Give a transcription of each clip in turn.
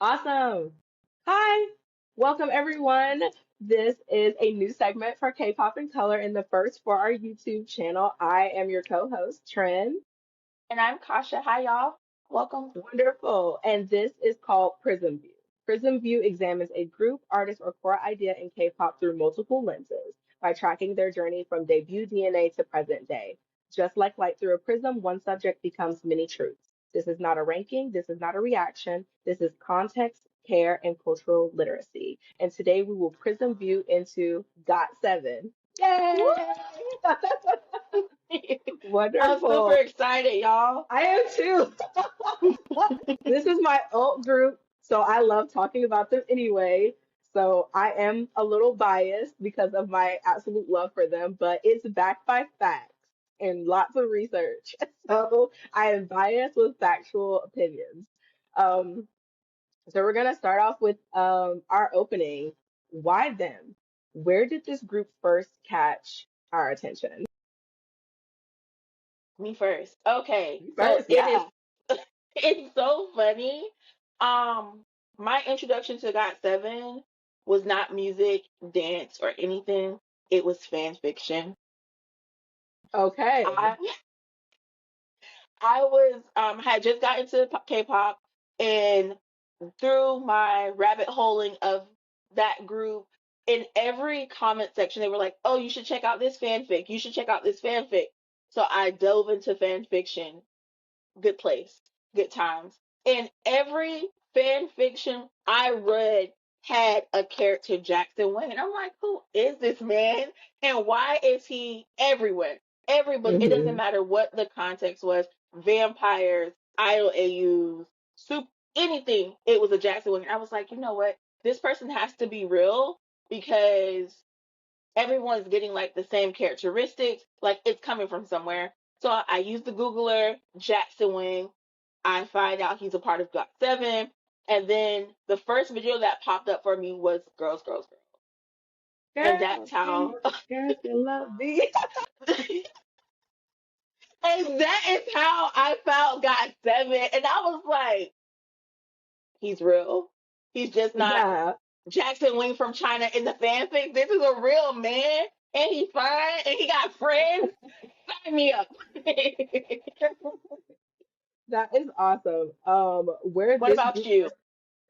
Awesome. Hi. Welcome, everyone. This is a new segment for K-Pop in Color and the first for our YouTube channel. I am your co-host, Trin. And I'm Kasha. Hi, y'all. Welcome. Wonderful. And this is called Prism View. Prism View examines a group, artist, or core idea in K-pop through multiple lenses by tracking their journey from debut DNA to present day. Just like light through a prism, one subject becomes many truths. This is not a ranking. This is not a reaction. This is context, care, and cultural literacy. And today we will Prism View into GOT7. Woo! Yay! I'm super Wonderful. excited, y'all. I am too. This is my alt group, so I love talking about them anyway. So I am a little biased because of my absolute love for them, but it's backed by facts and lots of research. So I am biased with factual opinions. Um, so we're gonna start off with our opening. Why them? Where did this group first catch our attention? Me first. Okay, so First, it is. yeah. It's so funny. Um, my introduction to GOT7 was not music, dance, or anything. It was fan fiction. Okay. I I was had just got into K-pop, and through my rabbit holing of that group, in every comment section, they were like, "Oh, you should check out this fanfic. You should check out this fanfic." So I dove into fan fiction. Good place, good times. And every fan fiction I read had a character Jackson Wang. And I'm like, who is this man? And why is he everywhere? Every book, it doesn't Hmm. matter what the context was, vampires, idol AUs, soup, anything, it was a Jackson Wang. I was like, you know what? This person has to be real because everyone's getting like the same characteristics, like it's coming from somewhere. So I use the Googler, Jackson Wing. I find out he's a part of GOT7. And then the first video that popped up for me was Girls, Girls, Girls. And Girl, that's how, girls can love me. and that is how I found GOT7. And I was like, he's real. He's just not Yeah, Jackson Wing from China in the fanfic. This is a real man. And he's fine. And he got friends. Sign me up. that is awesome. What about you?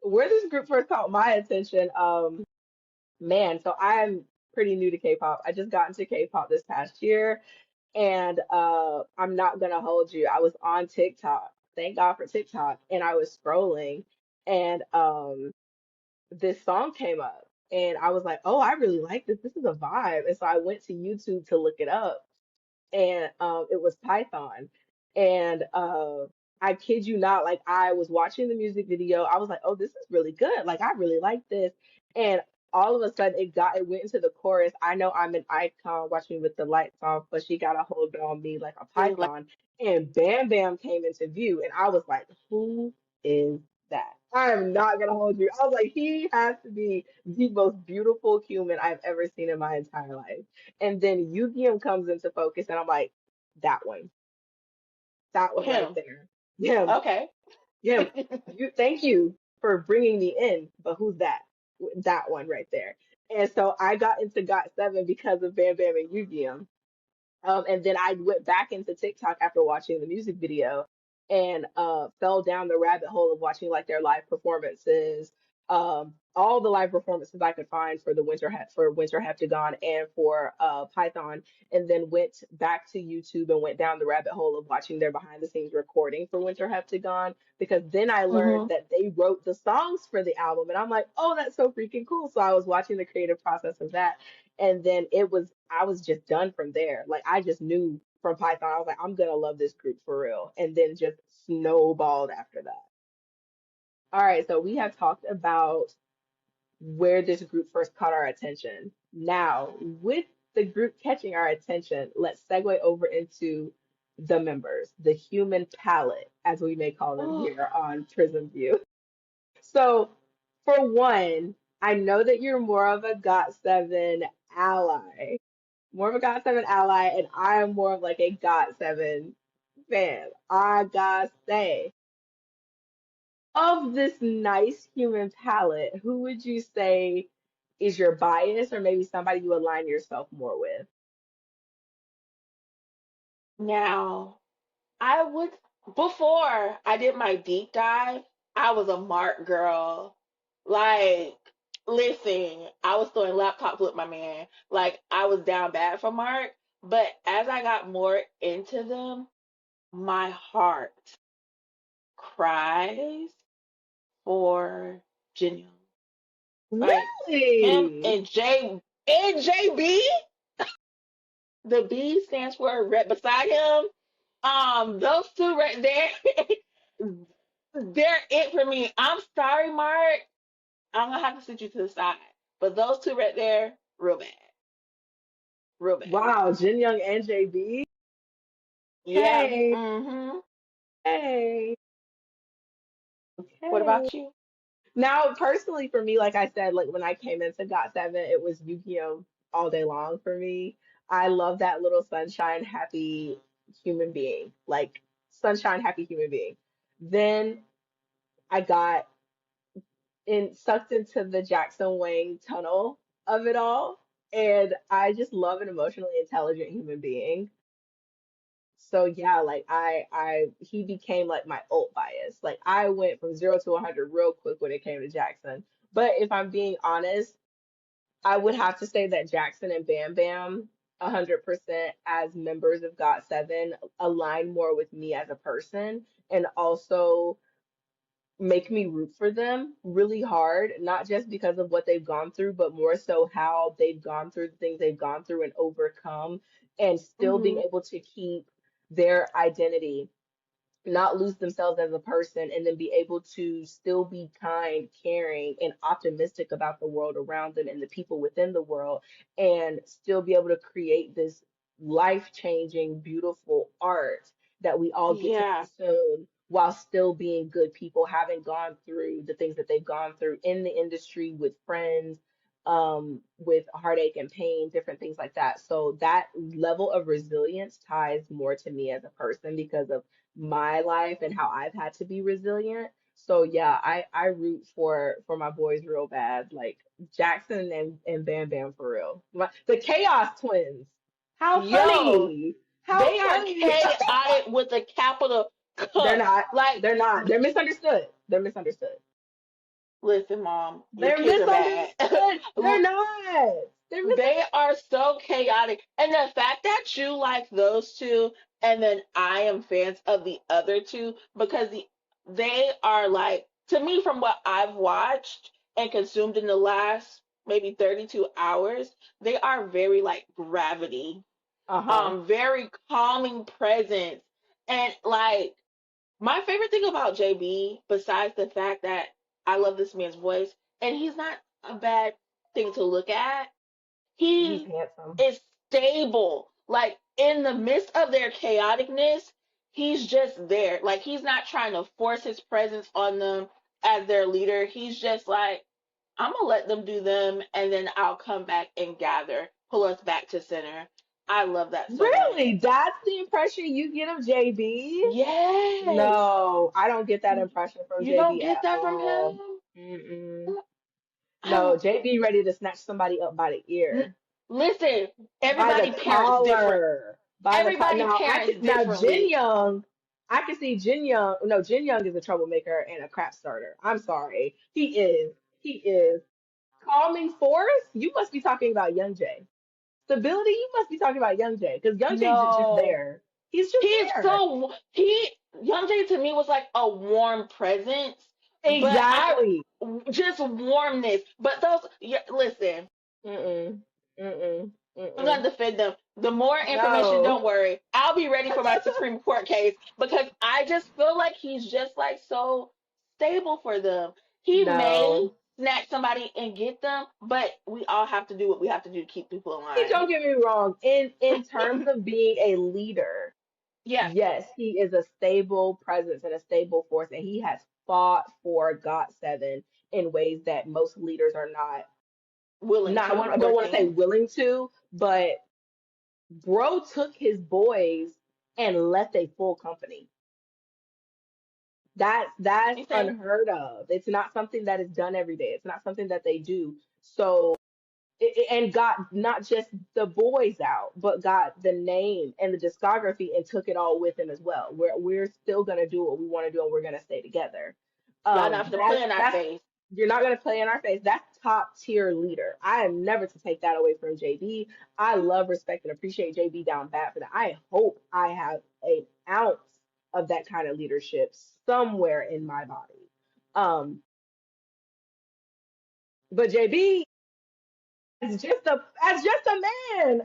Where this group first caught my attention, man, so I'm pretty new to K-pop. I just got into K-pop this past year, and I'm not gonna hold you. I was on TikTok. Thank God for TikTok, and I was scrolling, and this song came up, and I was like, oh, I really like this. This is a vibe. And so I went to YouTube to look it up, and it was Python. And I kid you not, like I was watching the music video, I was like, oh, this is really good. Like I really like this. And all of a sudden it went into the chorus. I know I'm an icon, watch me with the lights off, but she got a hold on me like a Really like python. And Bam Bam came into view, and I was like, who is that? I am not gonna hold you. I was like, he has to be the most beautiful human I've ever seen in my entire life. And then Yugium comes into focus, and I'm like, that one, that one right him. there. Him, Okay. him. You, thank you for bringing me in, but who's that? That one right there. And so I got into GOT7 because of Bam Bam and Yugium. And then I went back into TikTok after watching the music video and fell down the rabbit hole of watching like their live performances, all the live performances I could find for the Winter Heptagon and for Python, and then went back to YouTube and went down the rabbit hole of watching their behind the scenes recording for Winter Heptagon because then I learned Hmm. that they wrote the songs for the album, and I'm like, oh, that's so freaking cool. So I was watching the creative process of that, and then I was just done from there. Like I just knew from Python, I was like, I'm gonna love this group for real. And then just snowballed after that. All right, so we have talked about where this group first caught our attention. Now, with the group catching our attention, let's segue over into the members, the human palette, as we may call them Oh, here on Prism View. So, for one, I know that you're more of a GOT7 ally, more of a GOT7 ally, and I am more of like a GOT7 fan. I gotta say, Of this nice human palette, who would you say is your bias or maybe somebody you align yourself more with? Now, I would, before I did my deep dive, I was a Mark girl. Like, listen, I was throwing laptops with my man. Like, I was down bad for Mark. But as I got more into them, my heart cries for Jin Young. Like, him Really? and JB, the B stands for right beside him. Those two right there, they're it for me. I'm sorry, Mark. I'm gonna have to sit you to the side. But those two right there, real bad. Real bad. Wow, Jin Young and JB. Yeah. Okay, Mm-hmm. okay, What okay. about you? Now, personally, for me, like I said, like when I came into GOT7, it was Yu-Gi-Oh all day long for me. I love that little sunshine, happy human being, like sunshine, happy human being. Then I got sucked into the Jackson Wang tunnel of it all, and I just love an emotionally intelligent human being. So yeah, like he became like my ult bias. Like I went from 0 to 100 real quick when it came to Jackson. But if I'm being honest, I would have to say that Jackson and Bam Bam 100% as members of GOT7 align more with me as a person and also make me root for them really hard, not just because of what they've gone through, but more so how they've gone through the things they've gone through and overcome and still being Mm-hmm. able to keep their identity, not lose themselves as a person, and then be able to still be kind, caring, and optimistic about the world around them and the people within the world, and still be able to create this life-changing, beautiful art that we all get to Yeah. consume while still being good people, having gone through the things that they've gone through in the industry with friends, with heartache and pain, different things like that. So that level of resilience ties more to me as a person because of my life and how I've had to be resilient. So yeah, I root for my boys real bad, like Jackson and Bam Bam for real. The Chaos Twins. How Yo, funny! How they are funny! chaotic with a capital They're K. not. Like, They're not. They're misunderstood. They're misunderstood. listen, mom, your They're kids are bad. misunderstood. They're not. They're They misunderstood. are so chaotic. And the fact that you like those two and then I am fans of the other two because they are like to me from what I've watched and consumed in the last maybe 32 hours, they are very like gravity. Uh-huh. Very calming presence. And like my favorite thing about JB, besides the fact that I love this man's voice, and he's not a bad thing to look at, He's he handsome. is stable. Like in the midst of their chaoticness, he's just there. Like he's not trying to force his presence on them as their leader. He's just like, I'm gonna let them do them and then I'll come back and gather, pull us back to center. I love that so much. Really? That's the impression you get of JB? Yes. No, I don't get that impression from You don't JB get at that from all. him? Mm-mm. I No, JB ready to snatch somebody up by the l- ear, listen, by the everybody parents different. collar, by the collar. Everybody Now parents now Jin differently. Young, I can see Jin Young. No, Jin Young is a troublemaker and a crap starter. I'm sorry, he is. He is. Calming force. You must be talking about Young J. Stability. You must be talking about Young J because Young J's just No. there. He's just He's there. so he Young Jay to me was like a warm presence, but I Exactly. just warmness. But those yeah, listen, Mm-mm. Mm-mm. I'm gonna Mm-mm. defend them. The more information, No. don't worry. I'll be ready for my Supreme Court case because I just feel like he's just like so stable for them. He may No. snatch somebody and get them, but we all have to do what we have to do to keep people in Hey, line. don't get me wrong. In terms of being a leader, Yeah, yes, he is a stable presence and a stable force, and he has fought for GOT7 in ways that most leaders are not. willing Not to I or don't want to say can. willing to, but bro took his boys and left a full company. That's You think? unheard of. It's not something that is done every day. It's not something that they do. So and got not just the boys out, but got the name and the discography and took it all with him as well. We're still gonna do what we want to do and we're gonna stay together. Y'all not gonna play in our That's face. you're not gonna play in our face. That's top tier leader. I am never to take that away from JB. I love, respect, and appreciate JB down bat for that. I hope I have an ounce of that kind of leadership somewhere in my body. Um, but JB as just a man,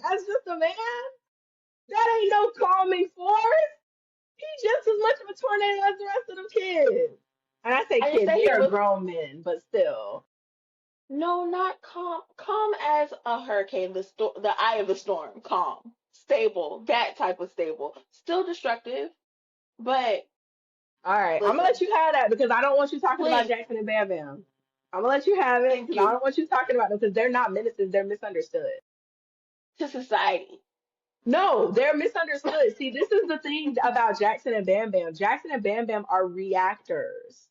that ain't no calming force. He's just as much of a tornado as the rest of them kids. And I say I didn't kids, say we he are was. grown men, but still. No, not calm. Calm as a hurricane, the eye of the storm. Calm, stable, that type of stable. Still destructive, but All right, I'm gonna listen, let you have that because I don't want you talking about please, Jackson and Bam Bam. I'm gonna let you have it thank because I you don't want you talking about them because they're not menaces, they're misunderstood. to society. No, they're misunderstood. See, this is the thing about Jackson and Bam Bam. Jackson and Bam Bam are reactors.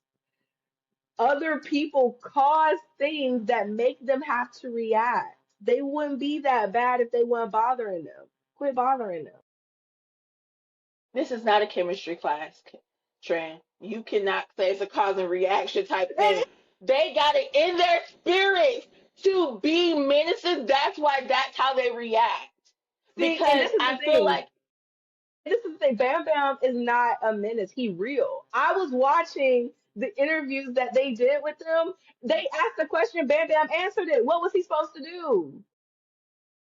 Other people cause things that make them have to react. They wouldn't be that bad if they weren't bothering them. Quit bothering them. This is not a chemistry class, Tran. You cannot say it's a cause and reaction type thing. They got it in their spirits to be menaces. That's why that's how they react. See, and Because this is the I feel thing. like This is the thing. Bam Bam is not a menace. He real. I was watching the interviews that they did with them. They asked the question. Bam Bam answered it. What was he supposed to do?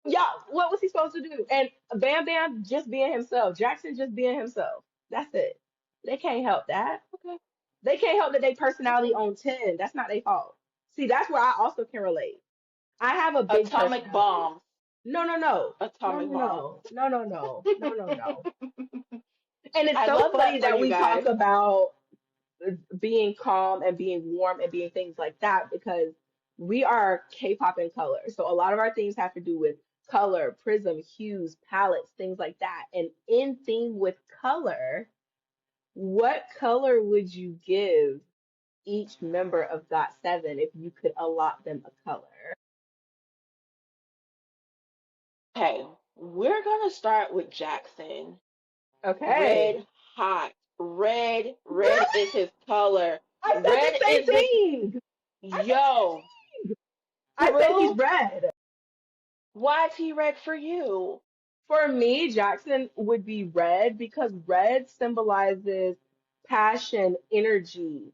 Yeah, what was he supposed to do? And Bam Bam just being himself. Jackson just being himself. That's it. They can't help that. okay, They can't help that they personality okay. on 10. That's not their fault. See, that's where I also can relate. I have a big Atomic personality. bombs. No, no, no. No, Atomic no, bombs. no. No, no, no. No, no, no. And it's I so love that funny for that you we talk guys. about being calm and being warm and being things like that because we are K-pop in color. So a lot of our things have to do with color, prism, hues, palettes, things like that. And in theme with color, what color would you give each member of GOT7 if you could allot them a color? Okay, we're gonna start with Jackson. Okay. Red hot. Red. Red Really? is his color. I said the Red same is his thing. I said the same yo. thing. I said he's True. red. Why is he red for you? For me, Jackson would be red because red symbolizes passion, energy,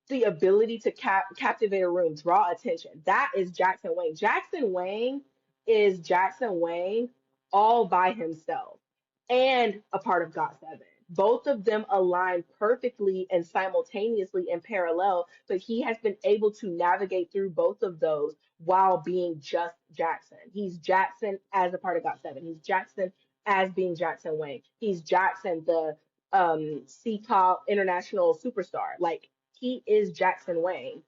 the ability to captivate a room, draw attention. That is Jackson Wang. Jackson Wang is Jackson Wang all by himself and a part of GOT7. Both of them align perfectly and simultaneously in parallel, but he has been able to navigate through both of those while being just Jackson. He's Jackson as a part of GOT7. He's Jackson as being Jackson Wang. He's Jackson, the C-pop international superstar. Like he is Jackson Wang,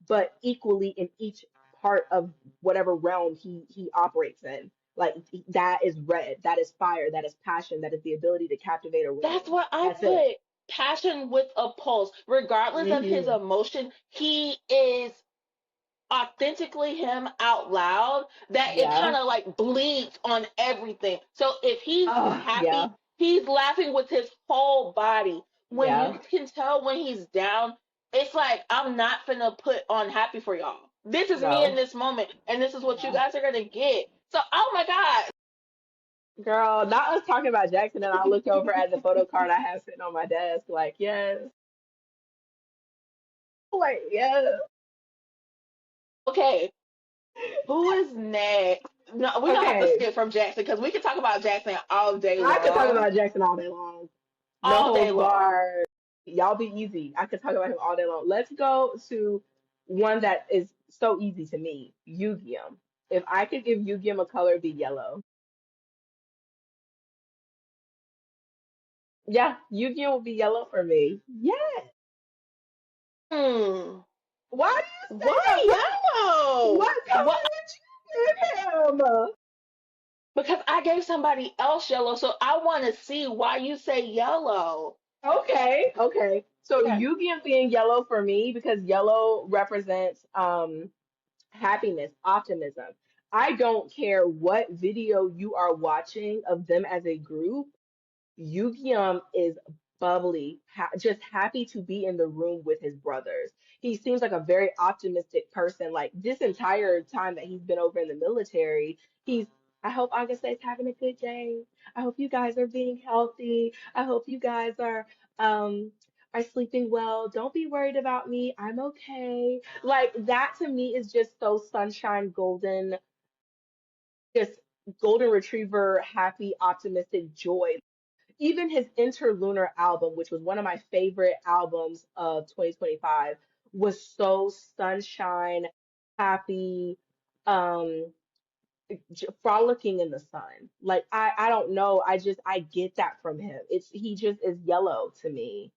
but equally in each part of whatever realm he operates in. Like that is red, that is fire, that is passion, that is the ability to captivate a That's room. what I That's it. put. Passion with a pulse. Regardless of his Hmm. emotion, he is authentically him out loud that it Yeah. kind of like bleeds on everything. So if he's Oh, happy, yeah. he's laughing with his whole body. When you Yeah. can tell when he's down, it's like I'm not finna put on happy for y'all. This is me in No. this moment, and this is what you Yeah. guys are gonna get. So, oh my God. Girl, not us talking about Jackson and I look over at the photo card I have sitting on my desk, like, yes. Like, yes. Okay, who is next? No, we're gonna have to Okay. skip from Jackson because we can talk about Jackson all day I could talk long. about Jackson all day long. No All day holds long. barred. Y'all be easy. I could talk about him all day long. Let's go to one that is so easy to me. Yu-Gi-Oh. If I could give Yu-Gi-Oh a color, it'd be yellow. Yeah, Yu-Gi-Oh would be yellow for me. Yeah. Hmm. Why do you say Why that? yellow? What color What? would you give him? Because I gave somebody else yellow, so I want to see why you say yellow. Okay, okay. So Okay. Yugi being yellow for me because yellow represents happiness, optimism. I don't care what video you are watching of them as a group. Yugium is bubbly, just happy to be in the room with his brothers. He seems like a very optimistic person. Like this entire time that he's been over in the military, he's I hope August is having a good day. I hope you guys are being healthy. I hope you guys um are sleeping well. Don't be worried about me. I'm okay. Like that to me is just so sunshine golden, just golden retriever, happy, optimistic joy. Even his Interlunar album, which was one of my favorite albums of 2025, was so sunshine, happy, um, frolicking in the sun. Like I don't know, I get that from him. It's he just is yellow to me.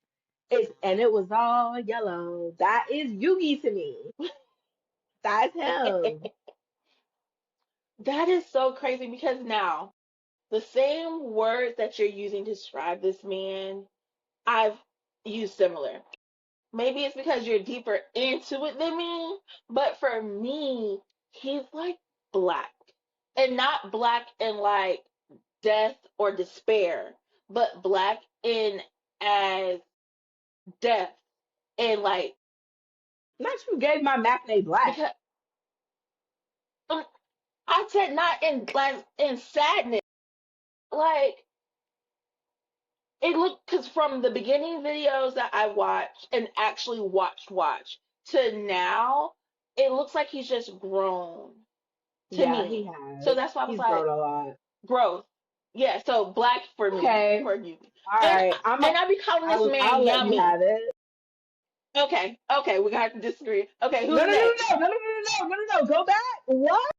It's and it was all yellow. That is Yugi to me. That's him. That is so crazy because now the same words that you're using to describe this man, I've used similar. Maybe it's because you're deeper into it than me, but for me, he's like black. And not black in like death or despair, but black in as death and like Not you gave my matinee black. because um, I said not in like in sadness. Like it looked because from the beginning videos that I watched and actually watched to now, it looks like he's just grown to Yeah, he me. So has. that's why I was He's like, grown a lot. growth. Yeah, so black for me, Okay. for you. All And right. I be calling this man I'll let you yummy. have it. Okay, okay, we're gonna have to disagree. Okay, No, who's no, no, next? no, no, no, no, no, no, no, no. Go back. What?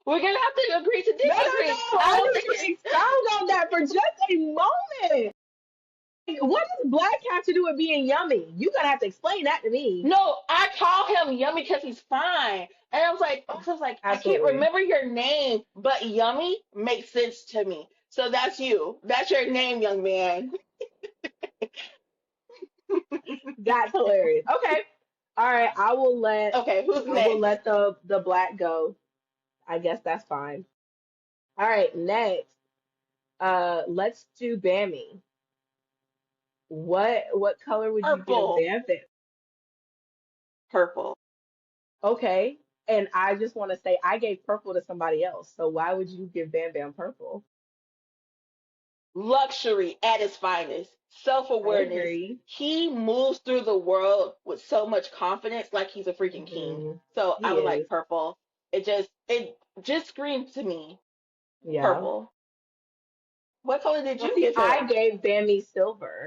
We're gonna have to agree to No, no, disagree. no. I I don't need think you to expound on that for just a moment. What does black have to do with being yummy? You're gonna have to explain that to me. no, I call him yummy because he's fine. And I was like, I can't Absolutely. remember your name, but yummy makes sense to me. So that's you. That's your name, young man. That's hilarious. Okay. All right. Okay, who's I will next? let the black go. I guess that's fine. All right. Next. Let's do Bammy. What color would you give Purple. Bam Bam? Purple. Okay. And I just want to say I gave purple to somebody else. So why would you give Bam Bam purple? Luxury at its finest. Self I awareness. agree. He moves through the world with so much confidence, like he's a freaking king. Hmm. So I He was is. like, purple. It just screamed to me, Yeah. purple. What color did Well, you see, give I him? gave Bammy silver.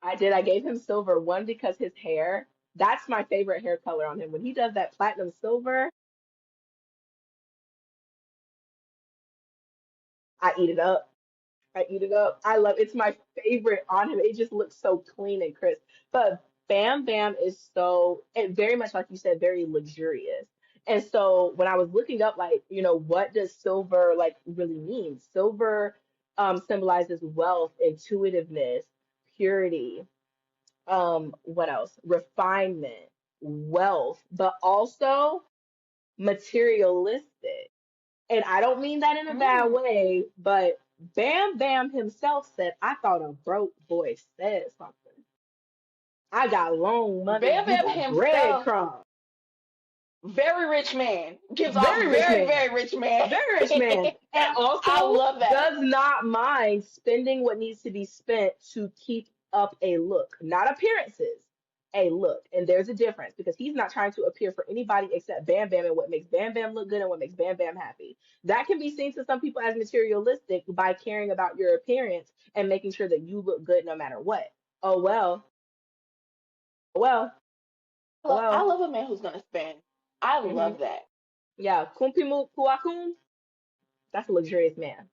I did. I gave him silver. One, because his hair, that's my favorite hair color on him. When he does that platinum silver, I eat it up. I eat it up. I love it's my favorite on him. It just looks so clean and crisp. But Bam Bam is so and very much like you said, very luxurious. And so when I was looking up like, what does silver like really mean? Silver symbolizes wealth, intuitiveness, purity, what else? Refinement, wealth, but also materialistic. And I don't mean that in a bad Mm. way, but Bam Bam himself said, I thought a broke boy said something. I got long money, Bam you Bam got himself, breadcrumbs. very rich man, gives off Very rich very, man. very rich man. Very rich man. And I also love that. does not mind spending what needs to be spent to keep up a look, not appearances, a look. And there's a difference because he's not trying to appear for anybody except Bam Bam and what makes Bam Bam look good and what makes Bam Bam happy. That can be seen to some people as materialistic by caring about your appearance and making sure that you look good no matter what. Oh well, well, I well. love a man who's gonna spend. I Hmm. love that. Yeah, kumpimu kuakum. That's a luxurious man.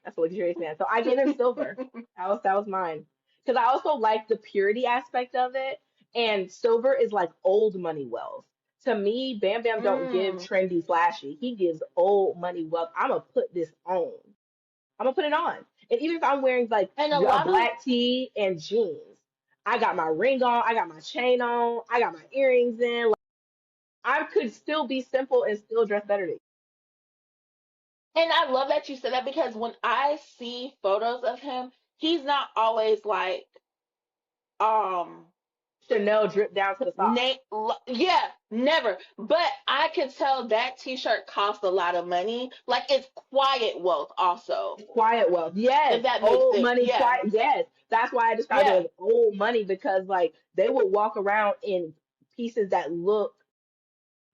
That's a luxurious man. So I gave him silver. That was mine. Because I also like the purity aspect of it. And silver is like old money wealth. To me, Bam Bam don't give Mm. trendy flashy. He gives old money wealth. I'ma put this on. I'm gonna put it on. And even if I'm wearing like And a a lot of black tee and jeans, I got my ring on, I got my chain on, I got my earrings in. Like, I could still be simple and still dress better than and I love that you said that because when I see photos of him, he's not always like um Chanel drip down to the socks. yeah, never. But I can tell that t-shirt costs a lot of money. Like it's quiet wealth also. Quiet wealth. If Yes. that makes Old sense. money, Yeah. quiet. Yes. That's why I describe it Yeah. as old money because like they would walk around in pieces that look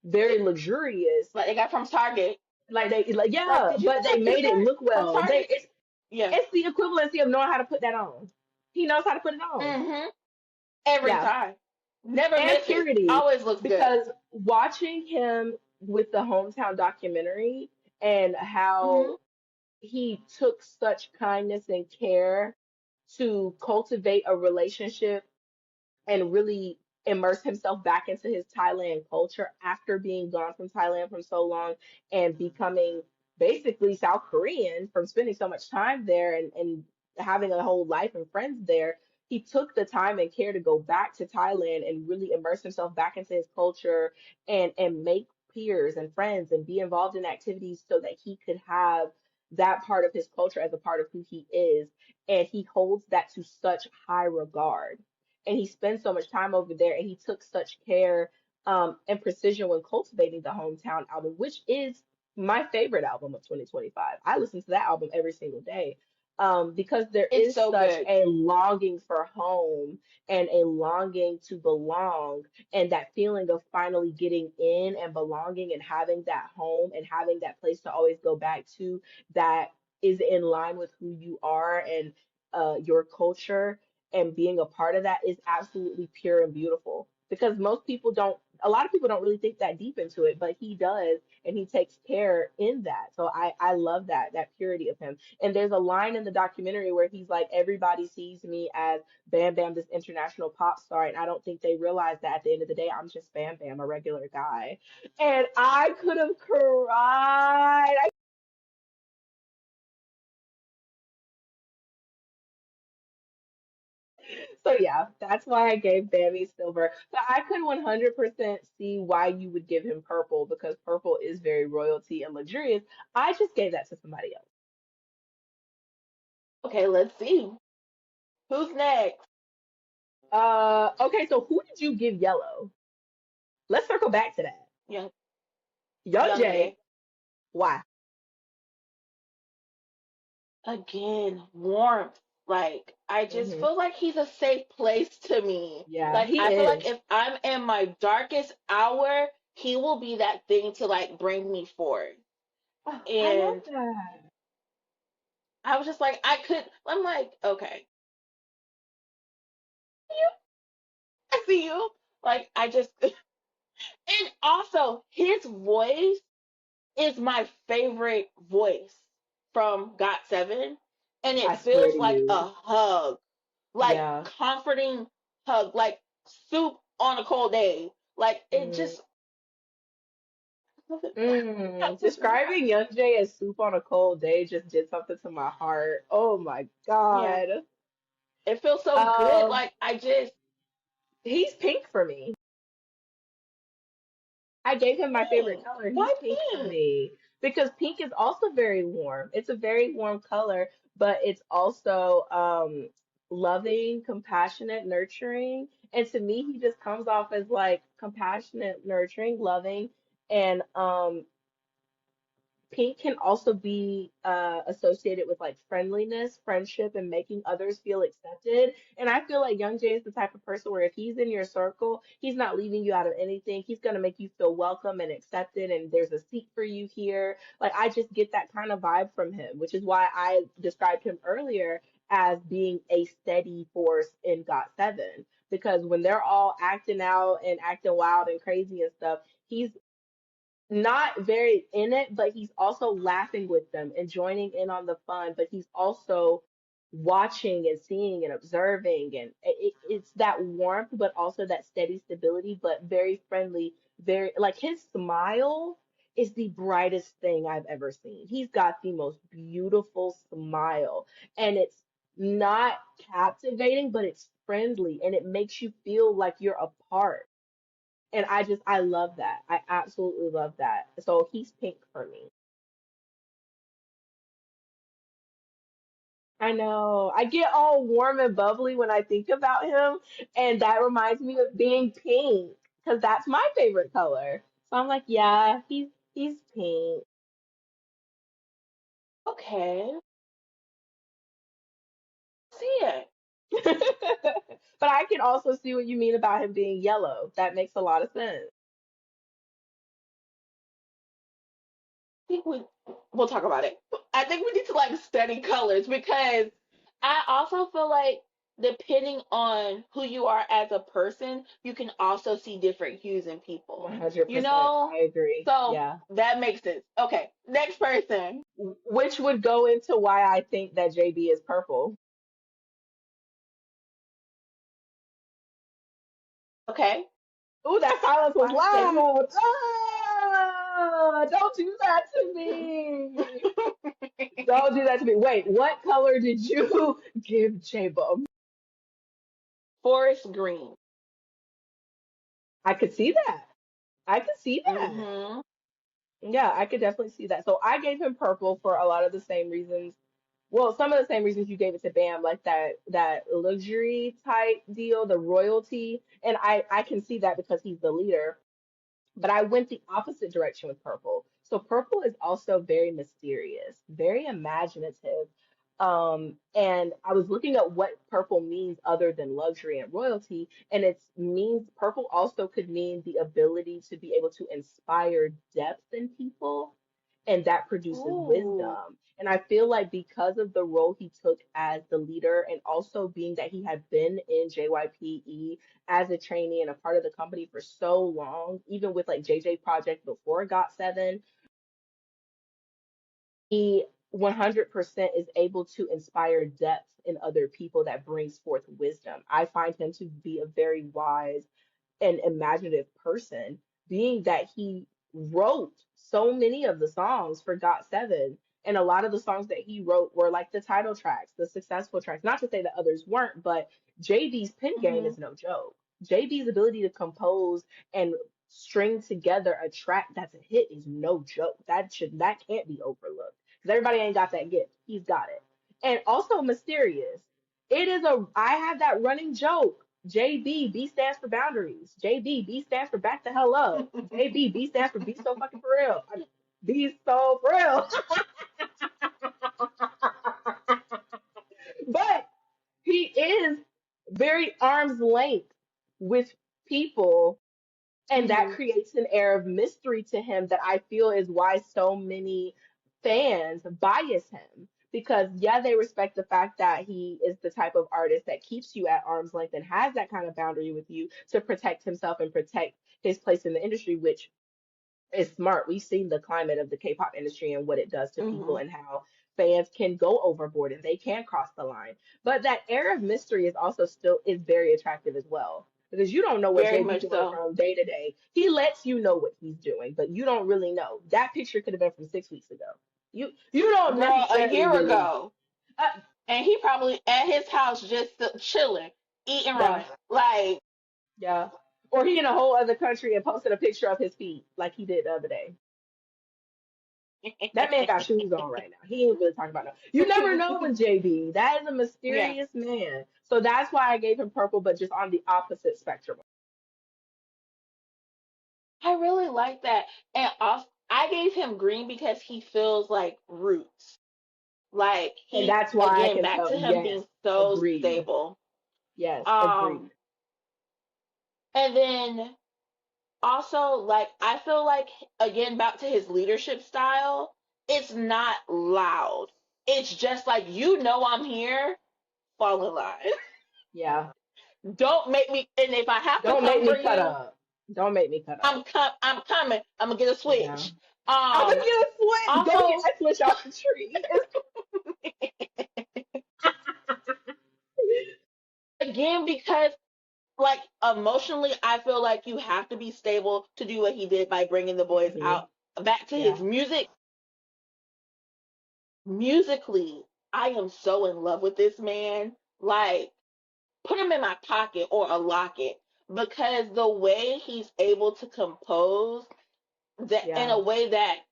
very luxurious. Like they got from Target. Like they like Like, yeah, did you but get they that made it t-shirt look from well. They Target? Yeah. it's the equivalency of knowing how to put that on. He knows how to put it on. Mm-hmm. Every Yeah. time. Never And misses. purity. Always looks good. Because watching him with the hometown documentary and how Mm-hmm. he took such kindness and care to cultivate a relationship and really immerse himself back into his Thailand culture after being gone from Thailand for so long and becoming basically South Korean from spending so much time there and having a whole life and friends there. He took the time and care to go back to Thailand and really immerse himself back into his culture and make peers and friends and be involved in activities so that he could have that part of his culture as a part of who he is. And he holds that to such high regard and he spends so much time over there and he took such care and precision when cultivating the hometown album, which is my favorite album of 2025. I listen to that album every single day because there It's is so such good. a longing for home and a longing to belong and that feeling of finally getting in and belonging and having that home and having that place to always go back to that is in line with who you are and your culture and being a part of that is absolutely pure and beautiful because most people don't a lot of people don't really think that deep into it but he does and he takes care in that so I love that purity of him and there's a line in the documentary where he's like everybody sees me as Bam Bam this international pop star and I don't think they realize that at the end of the day I'm just Bam Bam a regular guy and I could have cried. So yeah, that's why I gave Bammy silver. But I could 100% see why you would give him purple because purple is very royalty and luxurious. I just gave that to somebody else. Okay, let's see. Who's next? Okay, so who did you give yellow? Let's circle back to that. Young Young Young Jay. Jay. Why? Again, warmth. Like, I just Hmm. feel like he's a safe place to me. Yeah, Like, he I feel like is. if I'm in my darkest hour, he will be that thing to like bring me forward. Oh, I love And that. I was just like, I'm like, okay, you, I see you. Like, and also his voice is my favorite voice from GOT7. And it I swear feels to like you. a hug, like Yeah. comforting hug, like soup on a cold day. Like it Mm. just, I just Describing Young Jay as soup on a cold day just did something to my heart. Oh my yeah, God. it feels so good. Um, Like I just, he's pink for me. I gave him my favorite pink. color. He's Why pink for pink? me because pink is also very warm. It's a very warm color, but it's also loving, compassionate, nurturing. And to me, he just comes off as like compassionate, nurturing, loving, and pink can also be associated with like friendliness, friendship, and making others feel accepted. And I feel like Young Jay is the type of person where if he's in your circle, he's not leaving you out of anything. He's gonna make you feel welcome and accepted, and there's a seat for you here. Like I just get that kind of vibe from him, which is why I described him earlier as being a steady force in GOT7. Because when they're all acting out and acting wild and crazy and stuff, he's not very in it, but he's also laughing with them and joining in on the fun, but he's also watching and seeing and observing and it's that warmth but also that steady stability but very friendly very like his smile is the brightest thing I've ever seen. He's got the most beautiful smile, and it's not captivating, but it's friendly, and it makes you feel like you're a part. And I love that. I absolutely love that. So he's pink for me. I know. I get all warm and bubbly when I think about him, and that reminds me of being pink because that's my favorite color. So I'm like, yeah, he's pink. Okay. See it. But I can also see what you mean about him being yellow. That makes a lot of sense. I think we'll talk about it. I think we need to like study colors because I also feel like depending on who you are as a person, you can also see different hues in people. You 100%. know? I agree. So Yeah. that makes sense. Okay, next person. Which would go into why I think that JB is purple. Okay. Ooh, that silence was Why JB? loud. Ah, don't do that to me. Don't do that to me. Wait, what color did you give J-Bum? Forest green. I could see that. I could see that. Mm-hmm. Yeah, I could definitely see that. So I gave him purple for a lot of the same reasons. Well, some of the same reasons you gave it to Bam, like that luxury type deal, the royalty, and I can see that because he's the leader. But I went the opposite direction with purple. So purple is also very mysterious, very imaginative. And I was looking at what purple means other than luxury and royalty, and it means purple also could mean the ability to be able to inspire depth in people, and that produces Ooh. wisdom. And I feel like because of the role he took as the leader, and also being that he had been in JYPE as a trainee and a part of the company for so long, even with like JJ Project before GOT7, he 100% is able to inspire depth in other people that brings forth wisdom. I find him to be a very wise an imaginative person, being that he wrote so many of the songs for GOT7. And a lot of the songs that he wrote were like the title tracks, the successful tracks. Not to say that others weren't, but JB's pen game Mm-hmm. is no joke. JB's ability to compose and string together a track that's a hit is no joke. That can't be overlooked because everybody ain't got that gift. He's got it. And also mysterious. It is a I have that running joke. JB, B stands for boundaries. JB, B stands for back the hell up. JB, B stands for be so fucking for real. Be so for real. But he is very arm's length with people, and that Mm-hmm. creates an air of mystery to him that I feel is why so many fans bias him. Because, yeah, they respect the fact that he is the type of artist that keeps you at arm's length and has that kind of boundary with you to protect himself and protect his place in the industry, which is smart. We've seen the climate of the K-pop industry and what it does to people Mm-hmm. and how fans can go overboard and they can cross the line. But that air of mystery is also still is very attractive as well. Because you don't know what Very JB much doing so. from day to day. He lets you know what he's doing, but you don't really know. That picture could have been from 6 weeks ago. You don't Girl, a necessarily year really ago. uh, And he probably at his house just chilling, eating yeah, ramen. Like, yeah. Or he in a whole other country and posted a picture of his feet like he did the other day. That man got shoes on right now. He ain't really talking about no. You never know with JB. That is a yeah, mysterious man. So that's why I gave him purple, but just on the opposite spectrum. I really like that. And also, I gave him green because he feels like roots. Like And he that's why I again can back tell. to him Yes, being so agreed. stable. Yes, Um, agreed. and then also like I feel like again back to his leadership style, it's not loud. It's just like I'm here, fall in line. Yeah. Don't make me and if I have to Don't come make for me cut you, up. Don't make me cut up. I'm coming. I'm gonna get a Yeah. switch. I'm gonna Um get a switch. Go get also that switch off the tree. again because like emotionally I feel like you have to be stable to do what he did by bringing the boys hmm out back to his Yeah. music, musically, I am so in love with this man. Like, put him in my pocket or a locket because the way he's able to compose that in Yeah. a way that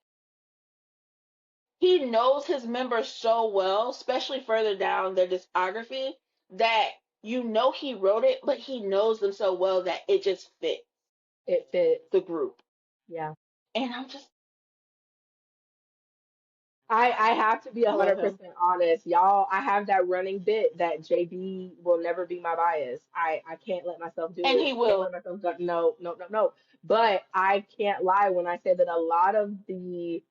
he knows his members so well, especially further down their discography, that you know he wrote it, but he knows them so well that it just fits It fits. the group. Yeah. And I'm just, I have to be I love him. 100% honest, y'all. I have that running bit that JB will never be my bias. I can't let myself do And it. he I can't will. let myself go. No, no, no, no. But I can't lie when I say that a lot of the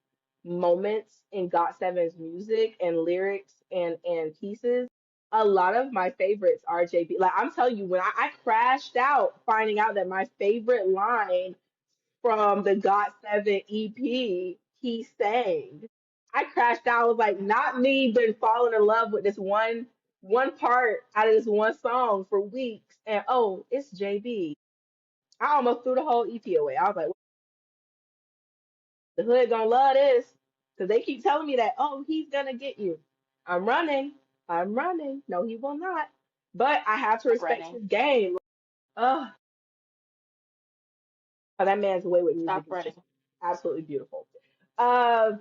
moments in GOT7's music and lyrics and pieces, a lot of my favorites are JB. Like I'm telling you, when I crashed out finding out that my favorite line from the GOT7 EP he sang. I crashed out. I was like, not me been falling in love with this one part out of this one song for weeks. And oh, it's JB. I almost threw the whole EP away. I was like, the hood gonna love this. Cause they keep telling me that, oh, he's gonna get you. I'm running. I'm running. No, he will not. But I have to Stop respect running. his game. Oh, that man's way with music Stop is just running. absolutely beautiful. Uh,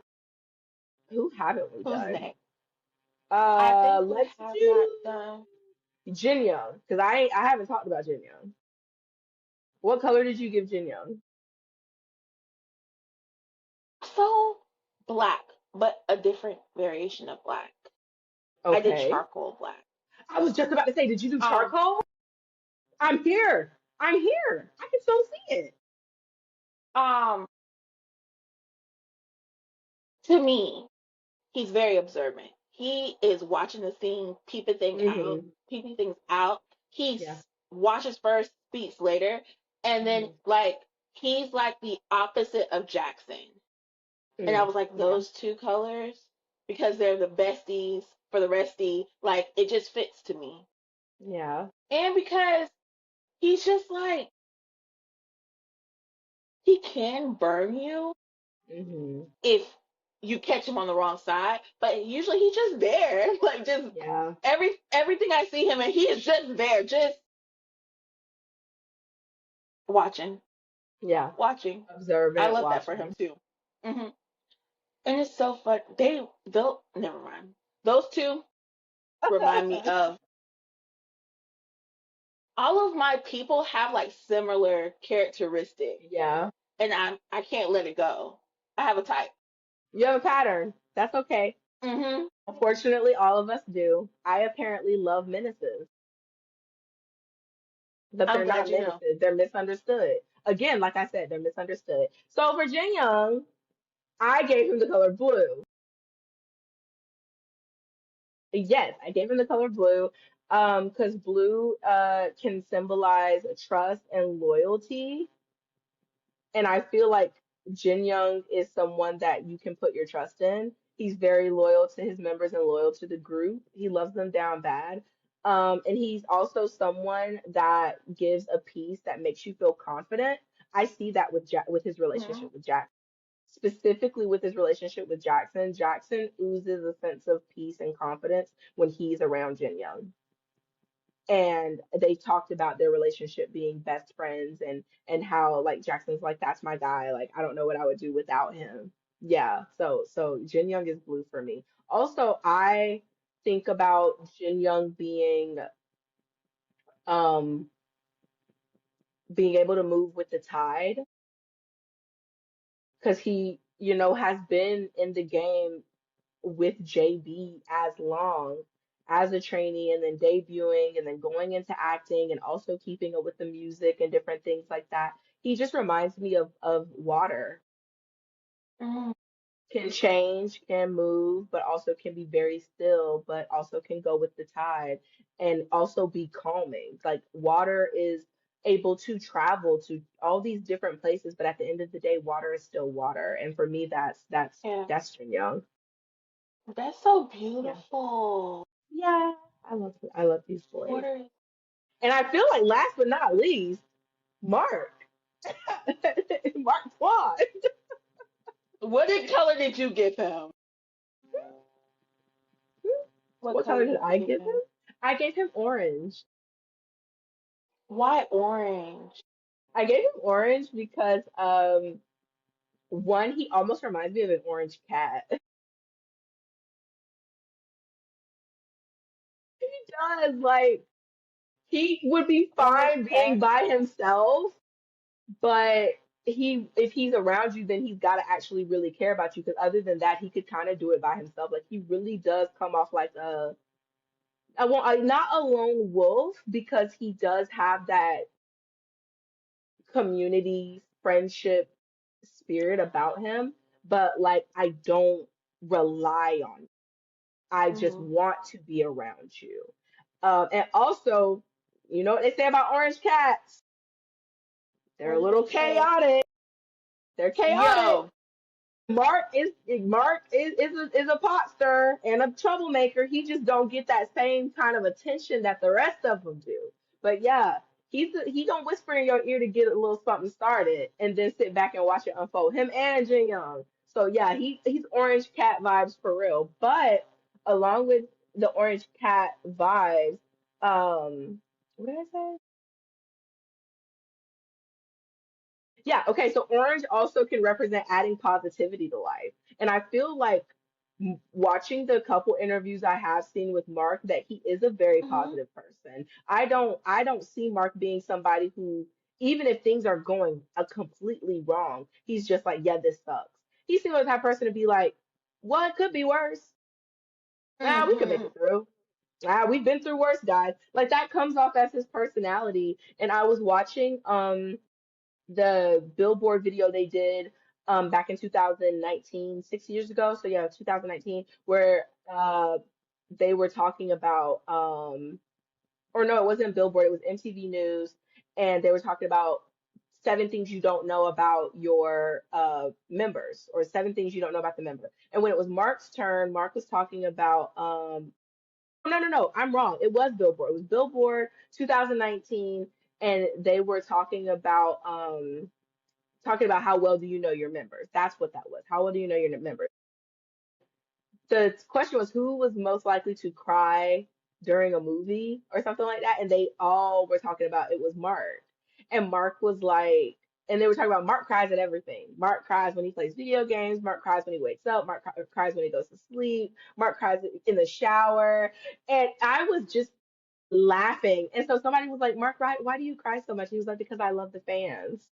who haven't we Who's done? next? I think we Let's have not do done. Jin Young because I haven't talked about Jin Young. What color did you give Jin Young? So black, but a different variation of black. I did Okay. charcoal black. I was just about to say, did you do Um, charcoal? I'm here. I'm here. I can still see it. um, to me, he's very observant. He is watching the scene, Hmm. peeping things out. He Yeah. watches first, speaks later, and then Hmm. like he's like the opposite of Jackson. And I Mm. was like, Yeah. those two colors, because they're the besties for the restie, like it just fits to me. Yeah. And because he's just like he can burn you Hmm. if you catch him on the wrong side, but usually he's just there, like just Yeah. everything I see him and he's just there, just watching, Yeah. watching. I Observant love that for him watching. too. Hmm. And it's so fun. They'll never mind. Those two remind me of all of my people have like similar characteristics, Yeah. and I can't let it go. I have a type. You have a pattern. That's okay. Hmm. Unfortunately, all of us do. I apparently love menaces. But I'm they're glad not you know. menaces. They're misunderstood. Again, like I said, they're misunderstood. So for Jin Young, I gave him the color blue. Yes, I gave him the color blue because blue can symbolize trust and loyalty. And I feel like Jin Young is someone that you can put your trust in. He's very loyal to his members and loyal to the group. He loves them down bad. And he's also someone that gives a peace that makes you feel confident. I see that with with his Hmm. relationship with Jackson. Specifically with his relationship with Jackson, Jackson oozes a sense of peace and confidence when he's around Jin Young, and they talked about their relationship being best friends and how like Jackson's like that's my guy, like I don't know what I would do without him. Yeah, so Jin Young is blue for me. Also, I think about Jin Young um being able to move with the tide because he has been in the game with JB as long as a trainee and then debuting and then going into acting and also keeping up with the music and different things like that. He just reminds me of water. Hmm. Can change, can move, but also can be very still, but also can go with the tide and also be calming. Like water is able to travel to all these different places, but at the end of the day, water is still water. And for me, Yeah, that's Jin Young. that's so Yeah. beautiful. Yeah, I love these boys. Water. And I feel like last but not least, Mark. Mark Twain. What color did you give him? What What color color did did you I give give him? him? I gave him orange. Why orange? I gave him orange because one, he almost reminds me of an orange cat. He does. Like he would be Orange fine being cat. by himself, but he if he's around you, then he's got to actually really care about you. Because other than that, he could kind of do it by himself. Like he really does come off like not a lone wolf because he does have that community friendship spirit about him. But like I don't rely on. I just Hmm. want to be around you. And also, you know what they say about orange cats? They're What a did little they say? chaotic. They're chaotic. Yo. Mark is a pot stirrer and a troublemaker. He just don't get that same kind of attention that the rest of them do. But yeah, he gonna whisper in your ear to get a little something started, and then sit back and watch it unfold. Him and Jin Young. So yeah, he's orange cat vibes for real. But along with the orange cat vibes, what did I say? Yeah, okay, so orange also can represent adding positivity to life. And I feel like watching the couple interviews I have seen with Mark that he is a very Hmm. positive person. I don't see Mark being somebody who even if things are going completely wrong, he's just like, yeah, this sucks. He seems like that person to be like, well, it could be worse. Ah, we could make Hmm. it through. Ah, we've been through worse, guys. Like that comes off as his personality. And I was watching the Billboard video they did back in 2019, 6 years ago. So yeah, 2019, where they were talking about or no, it wasn't Billboard, it was MTV News, and they were talking about seven things you don't know about your members, or seven things you don't know about the member. And when it was Mark's turn, Mark was talking about no, no, no, I'm wrong. It was Billboard. It was Billboard 2019, and they were talking about how well do you know your members. That's what that was. How well do you know your members? The question was who was most likely to cry during a movie or something like that, and they all were talking about it was Mark. And Mark was like, and they were talking about Mark cries at everything. Mark cries when he plays video games. Mark cries when he wakes up. Mark cries when he goes to sleep. Mark cries in the shower. And I was just laughing. And so somebody was like, Mark, why do you cry so much? He was like, because I love the fans.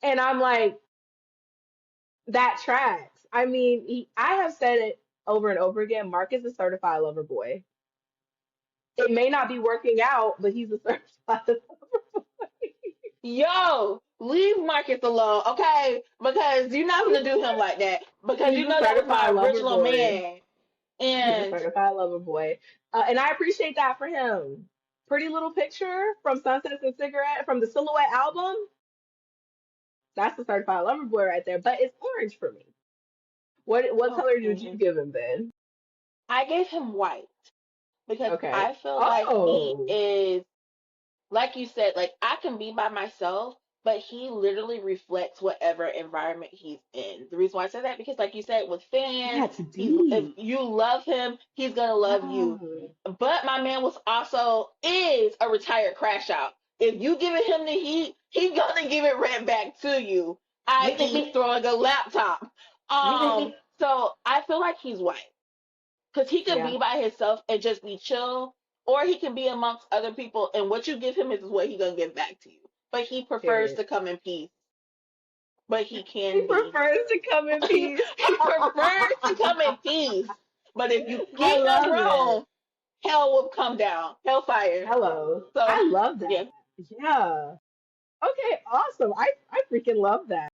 And I'm like, that tracks. I mean, I have said it over and over again. Mark is a certified lover boy. It may not be working out, but he's a certified lover boy. Yo, leave Marcus alone, okay? Because you're not gonna do him like that. Because He's you a know that was my certified lover original boy. man. He's a And certified lover boy. And I appreciate that for him. Pretty Little Picture from Sunsets and Cigarette from the Silhouette album. That's the certified lover boy right there. But it's orange for me. What color did you okay, give him then? I gave him white because Okay. I feel like he Oh, is, like you said, like I can be by myself, but he literally reflects whatever environment he's in. The reason why I say that because, like you said, with fans, that's he's if deep. you love him, he's gonna love you. Yeah. But my man was also is a retired crash out. If you giving him the heat, he's gonna give it right back to you, i.e., throwing a laptop. So I feel like he's white because he could Yeah, be by himself and just be chill, or he can be amongst other people, and what you give him is what he's gonna give back to you. But he prefers period. to come in peace, but he He can be. prefers to come in peace. He prefers to come in peace. But if you I keep him love it. wrong, hell will come down, hellfire. Hello. So I love yeah, that. Yeah. Okay, awesome. I freaking love that.